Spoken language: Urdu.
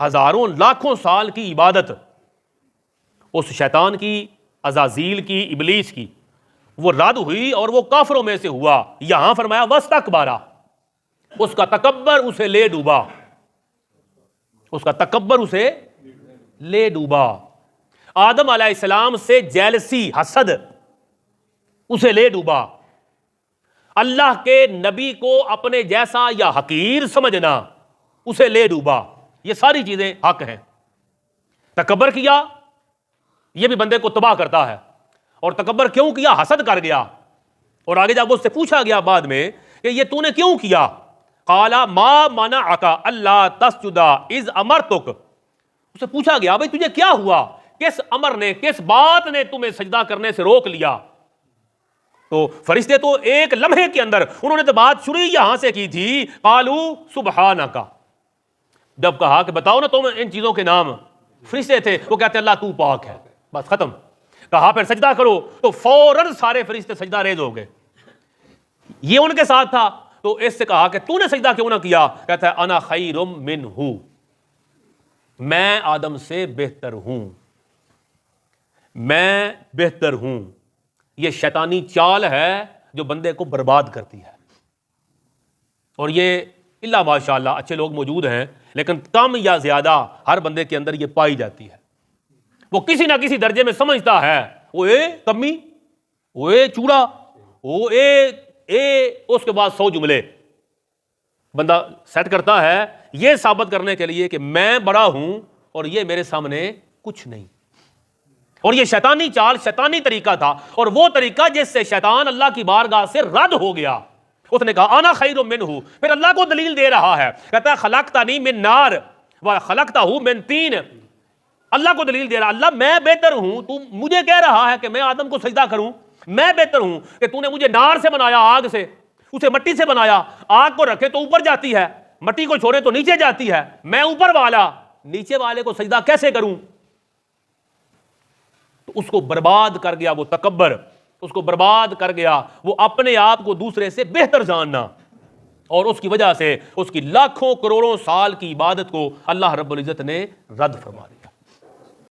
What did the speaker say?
ہزاروں لاکھوں سال کی عبادت اس شیطان کی، عزازیل کی، ابلیس کی، وہ رد ہوئی اور وہ کافروں میں سے ہوا۔ یہاں فرمایا وَاسْتَكْبَرَ، اس کا تکبر اسے لے ڈوبا، اس کا تکبر اسے لے ڈوبا۔ آدم علیہ السلام سے جیلسی، حسد اسے لے ڈوبا۔ اللہ کے نبی کو اپنے جیسا یا حقیر سمجھنا اسے لے ڈوبا۔ یہ ساری چیزیں حق ہیں۔ تکبر کیا، یہ بھی بندے کو تباہ کرتا ہے۔ اور تکبر کیوں کیا؟ حسد کر گیا۔ اور آگے جب اس سے پوچھا گیا بعد میں کہ یہ تو نے کیوں کیا، قال ما منعک الا تسجد اذ امرتک، اسے پوچھا گیا بھئی تجھے کیا ہوا، کس امر نے، کس بات نے تمہیں سجدہ کرنے سے روک لیا؟ تو فرشتے تو ایک لمحے کے اندر، انہوں نے تو بات شروع یہاں سے کی تھی، قالوا سبحانک، جب کہا کہ بتاؤ نا تم ان چیزوں کے نام، فرشتے تھے وہ کہتے اللہ تو پاک ہے، بس ختم۔ کہا پھر سجدہ کرو تو فوراً سارے فرشتے سجدہ ریز ہو گئے۔ یہ ان کے ساتھ تھا، تو اس سے کہا کہ تو نے سجدہ کیوں نہ کیا؟ کہتا ہے انا خیر منہ، میں آدم سے بہتر ہوں، میں بہتر ہوں۔ یہ شیطانی چال ہے جو بندے کو برباد کرتی ہے، اور یہ اللہ ماشاءاللہ اچھے لوگ موجود ہیں، لیکن کم یا زیادہ ہر بندے کے اندر یہ پائی جاتی ہے۔ وہ کسی نہ کسی درجے میں سمجھتا ہے وہ اے کمی، وہ اے چوڑا، وہ اے اس کے بعد 100 جملے بندہ سیٹ کرتا ہے یہ ثابت کرنے کے لیے کہ میں بڑا ہوں اور یہ میرے سامنے کچھ نہیں۔ اور یہ شیطانی چال، شیطانی طریقہ تھا، اور وہ طریقہ جس سے شیطان اللہ کی بارگاہ سے رد ہو گیا۔ اس نے کہا انا خیر منہ، پھر اللہ کو دلیل دے رہا ہے، کہتا ہے خلقتنی من نار وخلقتہ من طین، اللہ کو دلیل دے رہا، اللہ میں بہتر ہوں، تو مجھے کہہ رہا ہے کہ میں آدم کو سجدہ کروں، میں بہتر ہوں کہ تو نے مجھے نار سے بنایا، آگ سے، اسے مٹی سے بنایا، آگ کو رکھے تو اوپر جاتی ہے، مٹی کو چھوڑے تو نیچے جاتی ہے، میں اوپر والا نیچے والے کو سجدہ کیسے کروں؟ تو اس کو برباد کر گیا وہ تکبر، اس کو برباد کر گیا وہ اپنے آپ کو دوسرے سے بہتر جاننا، اور اس کی وجہ سے اس کی لاکھوں کروڑوں سال کی عبادت کو اللہ رب العزت نے رد فرما دیا۔